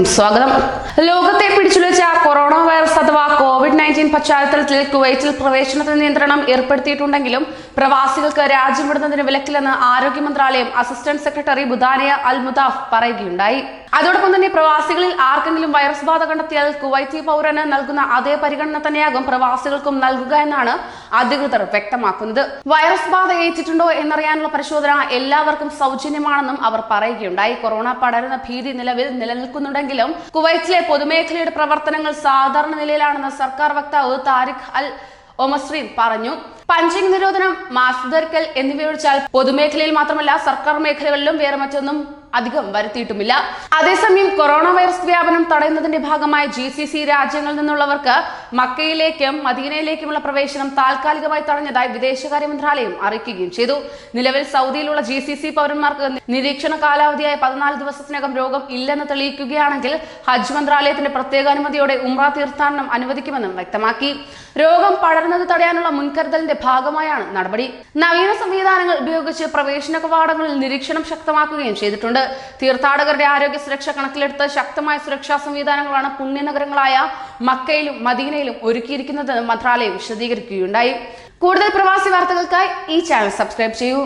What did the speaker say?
വാർത്തകളിലേക്കും സ്വാഗതം. ലോകത്തെ പിടിച്ചുലച്ച corona virus അഥവാ കോവിഡ്-19 പശ്ചാത്തലത്തിൽ കുവൈറ്റിൽ പ്രവേശനത്തിന് നിയന്ത്രണം ഏർപ്പെടുത്തിയിട്ടുണ്ടെങ്കിലും പ്രവാസികൾക്ക് രാജ്യം വിടുന്നതിന് വിലക്കില്ലെന്ന് ആരോഗ്യ മന്ത്രാലയം അസിസ്റ്റന്റ് സെക്രട്ടറി ബുദാനിയ അൽ മുതാഫ് പറയുകയുണ്ടായി. അതോടൊപ്പം തന്നെ പ്രവാസികളിൽ ആർക്കെങ്കിലും വൈറസ് ബാധ കണ്ടെത്തിയാൽ കുവൈറ്റി പൗരന് നൽകുന്ന അതേ പരിഗണന തന്നെയാകും പ്രവാസികൾക്കും നൽകുക എന്നാണ് അധികൃതർ വ്യക്തമാക്കുന്നത്. വൈറസ് ബാധ ഏറ്റിട്ടുണ്ടോ എന്നറിയാനുള്ള പരിശോധന എല്ലാവർക്കും സൗജന്യമാണെന്നും അവർ പറയുകയുണ്ടായി. കൊറോണ പടരുന്ന ഭീതി നിലനിൽക്കുന്നുണ്ടെങ്കിലും കുവൈറ്റിലെ പൊതുമേഖലയുടെ പ്രവർത്തനങ്ങൾ സാധാരണ നിലയിലാണെന്ന് സർക്കാർ വക്താവ് താരിഖ് അൽ ഒമസ്രീൻ പറഞ്ഞു. പഞ്ചിങ് നിരോധനം, മാസ്ക് ധരിക്കൽ എന്നിവയൊഴിച്ചാൽ പൊതുമേഖലയിൽ മാത്രമല്ല സർക്കാർ മേഖലകളിലും വേറെ മറ്റൊന്നും അധികം വരുത്തിയിട്ടുമില്ല. അതേസമയം കൊറോണ വൈറസ് വ്യാപനം തടയുന്നതിന്റെ ഭാഗമായി GCC രാജ്യങ്ങളിൽ നിന്നുള്ളവർക്ക് മക്കയിലേക്കും മദീനയിലേക്കുമുള്ള പ്രവേശനം താൽക്കാലികമായി തടഞ്ഞതായി വിദേശകാര്യ മന്ത്രാലയം അറിയിക്കുകയും ചെയ്തു. നിലവിൽ സൗദിയിലുള്ള GCC പൗരന്മാർക്ക് നിരീക്ഷണ കാലാവധിയായ 14 ദിവസത്തിനകം രോഗം ഇല്ലെന്ന് തെളിയിക്കുകയാണെങ്കിൽ ഹജ്ജ് മന്ത്രാലയത്തിന്റെ പ്രത്യേക അനുമതിയോടെ ഉംറ തീർത്ഥാടനം അനുവദിക്കുമെന്നും വ്യക്തമാക്കി. രോഗം പടരുന്നത് തടയാനുള്ള മുൻകരുതലിന്റെ ഭാഗമായാണ് നടപടി. നവീന സംവിധാനങ്ങൾ ഉപയോഗിച്ച് പ്രവേശന കവാടങ്ങളിൽ നിരീക്ഷണം ശക്തമാക്കുകയും ചെയ്തിട്ടുണ്ട്. തീർത്ഥാടകരുടെ ആരോഗ്യ സുരക്ഷ കണക്കിലെടുത്ത് ശക്തമായ സുരക്ഷാ സംവിധാനങ്ങളാണ് പുണ്യനഗരങ്ങളായ മക്കയിലും മദീനയിലും ഒരുക്കിയിരിക്കുന്നതെന്ന് മന്ത്രാലയം വിശദീകരിക്കുകയുണ്ടായി. കൂടുതൽ പ്രവാസി വാർത്തകൾക്കായി ഈ ചാനൽ സബ്സ്ക്രൈബ് ചെയ്യൂ.